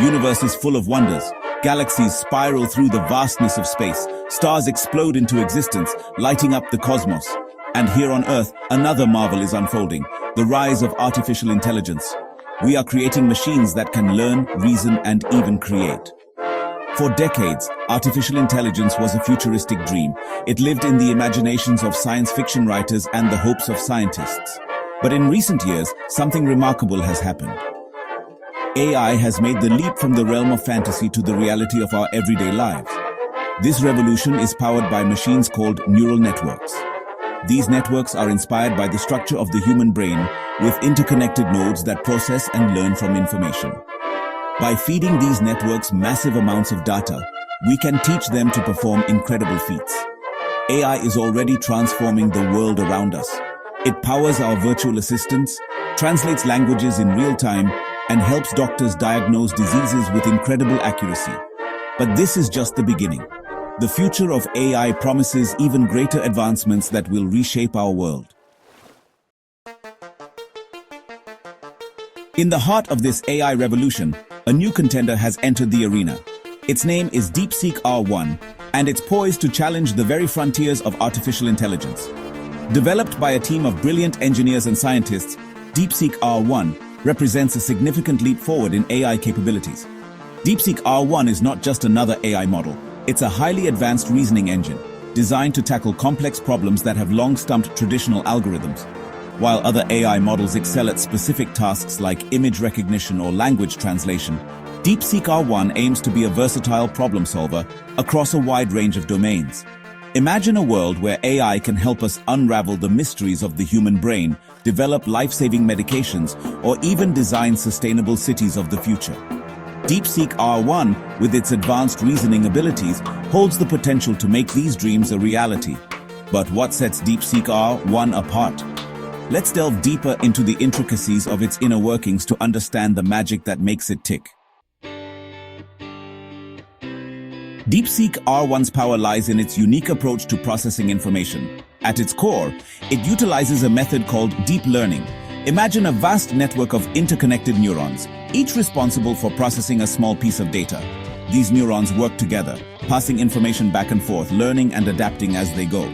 universe is full of wonders. Galaxies spiral through the vastness of space. Stars explode into existence, lighting up the cosmos. And here on Earth, another marvel is unfolding, the rise of artificial intelligence. We are creating machines that can learn, reason, and even create. For decades, artificial intelligence was a futuristic dream. It lived in the imaginations of science fiction writers and the hopes of scientists. But in recent years, something remarkable has happened. AI has made the leap from the realm of fantasy to the reality of our everyday lives. This revolution is powered by machines called neural networks. These networks are inspired by the structure of the human brain, with interconnected nodes that process and learn from information. By feeding these networks massive amounts of data, we can teach them to perform incredible feats. AI is already transforming the world around us. It powers our virtual assistants, translates languages in real time, and helps doctors diagnose diseases with incredible accuracy. But this is just the beginning. The future of AI promises even greater advancements that will reshape our world. In the heart of this AI revolution, a new contender has entered the arena. Its name is DeepSeek-R1, and it's poised to challenge the very frontiers of artificial intelligence. Developed by a team of brilliant engineers and scientists, DeepSeek-R1 represents a significant leap forward in AI capabilities. DeepSeek-R1 is not just another AI model. It's a highly advanced reasoning engine, designed to tackle complex problems that have long stumped traditional algorithms. While other AI models excel at specific tasks like image recognition or language translation, DeepSeek-R1 aims to be a versatile problem solver across a wide range of domains. Imagine a world where AI can help us unravel the mysteries of the human brain, develop life-saving medications, or even design sustainable cities of the future. DeepSeek-R1, with its advanced reasoning abilities, holds the potential to make these dreams a reality. But what sets DeepSeek-R1 apart? Let's delve deeper into the intricacies of its inner workings to understand the magic that makes it tick. DeepSeek-R1's power lies in its unique approach to processing information. At its core, it utilizes a method called deep learning. Imagine a vast network of interconnected neurons, each responsible for processing a small piece of data. These neurons work together, passing information back and forth, learning and adapting as they go.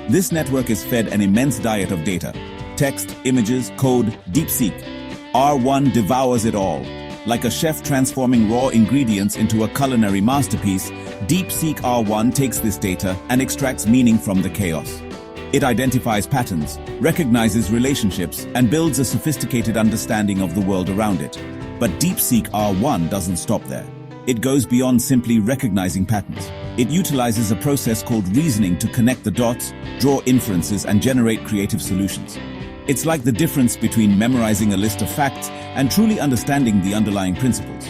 This network is fed an immense diet of data. Text, images, code, DeepSeek-R1 devours it all. Like a chef transforming raw ingredients into a culinary masterpiece, DeepSeek-R1 takes this data and extracts meaning from the chaos. It identifies patterns, recognizes relationships, and builds a sophisticated understanding of the world around it. But DeepSeek-R1 doesn't stop there. It goes beyond simply recognizing patterns. It utilizes a process called reasoning to connect the dots, draw inferences, and generate creative solutions. It's like the difference between memorizing a list of facts and truly understanding the underlying principles.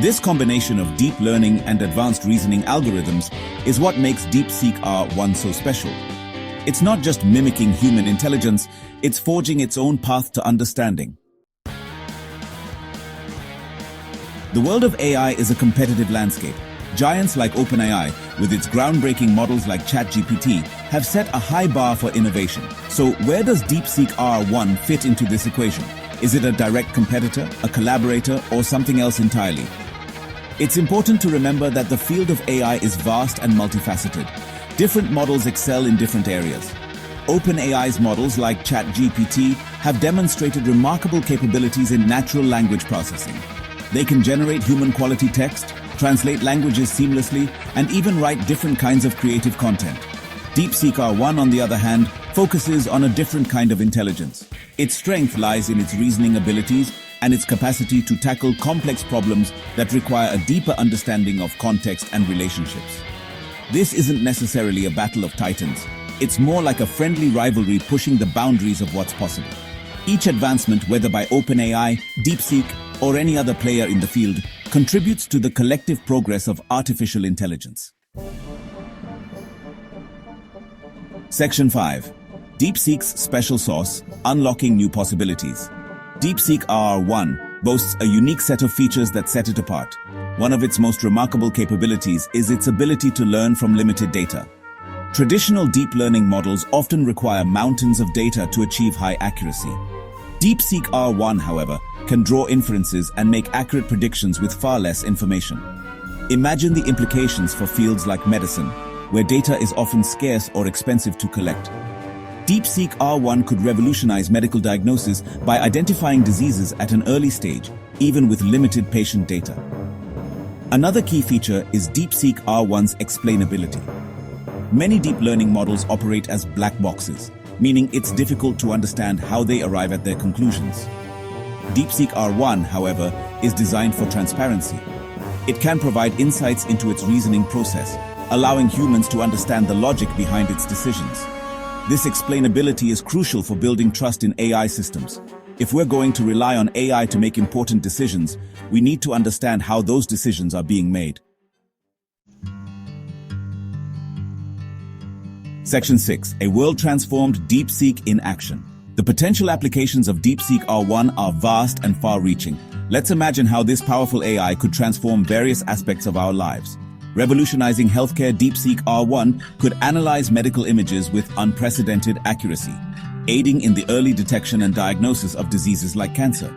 This combination of deep learning and advanced reasoning algorithms is what makes DeepSeek-R1 so special. It's not just mimicking human intelligence, it's forging its own path to understanding. The world of AI is a competitive landscape. Giants like OpenAI, with its groundbreaking models like ChatGPT, have set a high bar for innovation. So where does DeepSeek-R1 fit into this equation? Is it a direct competitor, a collaborator, or something else entirely? It's important to remember that the field of AI is vast and multifaceted. Different models excel in different areas. OpenAI's models like ChatGPT have demonstrated remarkable capabilities in natural language processing. They can generate human-quality text, translate languages seamlessly, and even write different kinds of creative content. DeepSeek-R1, on the other hand, focuses on a different kind of intelligence. Its strength lies in its reasoning abilities and its capacity to tackle complex problems that require a deeper understanding of context and relationships. This isn't necessarily a battle of titans. It's more like a friendly rivalry pushing the boundaries of what's possible. Each advancement, whether by OpenAI, DeepSeek, or any other player in the field, contributes to the collective progress of artificial intelligence. Section 5. DeepSeek's special sauce, unlocking new possibilities. DeepSeek-R1 boasts a unique set of features that set it apart. One of its most remarkable capabilities is its ability to learn from limited data. Traditional deep learning models often require mountains of data to achieve high accuracy. DeepSeek-R1, however, can draw inferences and make accurate predictions with far less information. Imagine the implications for fields like medicine, where data is often scarce or expensive to collect. DeepSeek-R1 could revolutionize medical diagnosis by identifying diseases at an early stage, even with limited patient data. Another key feature is DeepSeek-R1's explainability. Many deep learning models operate as black boxes, meaning it's difficult to understand how they arrive at their conclusions. DeepSeek-R1, however, is designed for transparency. It can provide insights into its reasoning process, allowing humans to understand the logic behind its decisions. This explainability is crucial for building trust in AI systems. If we're going to rely on AI to make important decisions, we need to understand how those decisions are being made. Section 6. A world-transformed DeepSeek in action. The potential applications of DeepSeek-R1 are vast and far-reaching. Let's imagine how this powerful AI could transform various aspects of our lives. Revolutionizing healthcare, DeepSeek-R1 could analyze medical images with unprecedented accuracy, aiding in the early detection and diagnosis of diseases like cancer.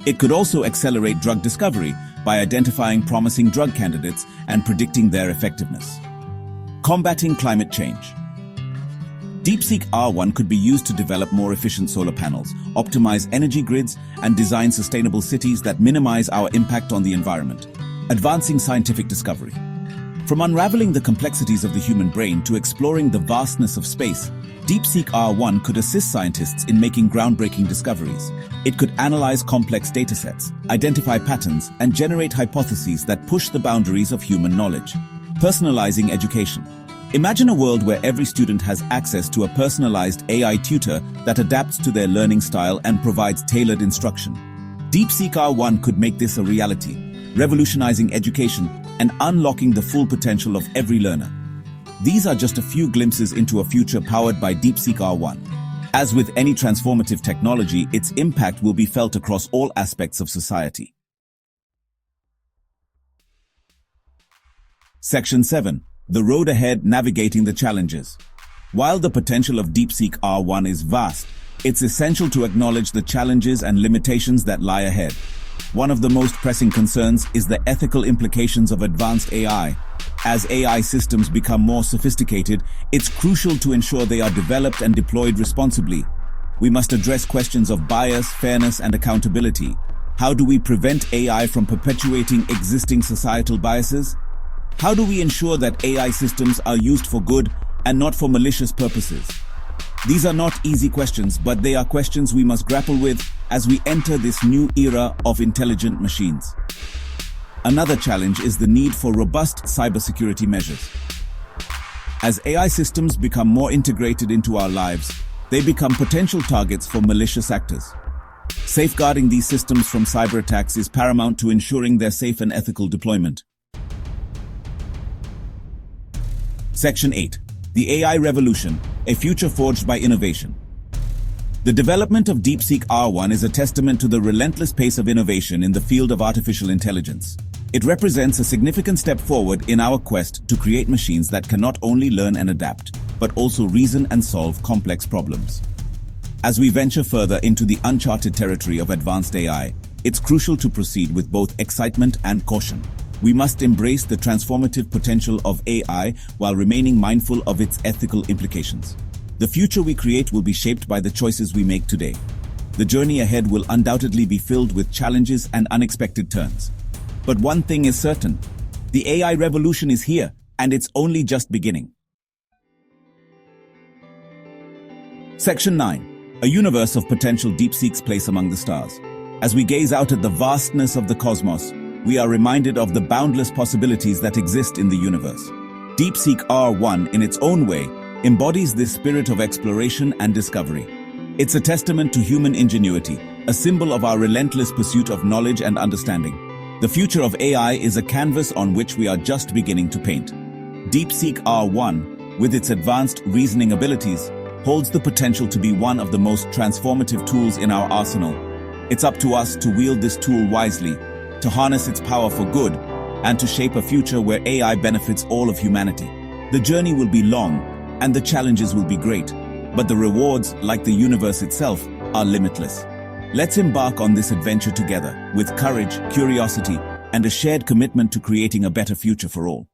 It could also accelerate drug discovery by identifying promising drug candidates and predicting their effectiveness. Combating climate change. DeepSeek-R1 could be used to develop more efficient solar panels, optimize energy grids, and design sustainable cities that minimize our impact on the environment. Advancing scientific discovery. From unraveling the complexities of the human brain to exploring the vastness of space, DeepSeek-R1 could assist scientists in making groundbreaking discoveries. It could analyze complex datasets, identify patterns, and generate hypotheses that push the boundaries of human knowledge. Personalizing education. Imagine a world where every student has access to a personalized AI tutor that adapts to their learning style and provides tailored instruction. DeepSeek-R1 could make this a reality, revolutionizing education and unlocking the full potential of every learner. These are just a few glimpses into a future powered by DeepSeek-R1. As with any transformative technology, its impact will be felt across all aspects of society. Section 7. The road ahead, navigating the challenges. While the potential of DeepSeek-R1 is vast, it's essential to acknowledge the challenges and limitations that lie ahead. One of the most pressing concerns is the ethical implications of advanced AI. As AI systems become more sophisticated, it's crucial to ensure they are developed and deployed responsibly. We must address questions of bias, fairness, and accountability. How do we prevent AI from perpetuating existing societal biases? How do we ensure that AI systems are used for good and not for malicious purposes? These are not easy questions, but they are questions we must grapple with as we enter this new era of intelligent machines. Another challenge is the need for robust cybersecurity measures. As AI systems become more integrated into our lives, they become potential targets for malicious actors. Safeguarding these systems from cyber attacks is paramount to ensuring their safe and ethical deployment. Section 8. The AI Revolution, a future forged by innovation. The development of DeepSeek-R1 is a testament to the relentless pace of innovation in the field of artificial intelligence. It represents a significant step forward in our quest to create machines that can not only learn and adapt, but also reason and solve complex problems. As we venture further into the uncharted territory of advanced AI, it's crucial to proceed with both excitement and caution. We must embrace the transformative potential of AI while remaining mindful of its ethical implications. The future we create will be shaped by the choices we make today. The journey ahead will undoubtedly be filled with challenges and unexpected turns. But one thing is certain: the AI revolution is here, and it's only just beginning. Section 9. A universe of potential DeepSeek's place among the stars. As we gaze out at the vastness of the cosmos, we are reminded of the boundless possibilities that exist in the universe. DeepSeek-R1, in its own way, embodies this spirit of exploration and discovery. It's a testament to human ingenuity, a symbol of our relentless pursuit of knowledge and understanding. The future of AI is a canvas on which we are just beginning to paint. DeepSeek-R1, with its advanced reasoning abilities, holds the potential to be one of the most transformative tools in our arsenal. It's up to us to wield this tool wisely, to harness its power for good, and to shape a future where AI benefits all of humanity. The journey will be long, and the challenges will be great, but the rewards, like the universe itself, are limitless. Let's embark on this adventure together with courage, curiosity, and a shared commitment to creating a better future for all.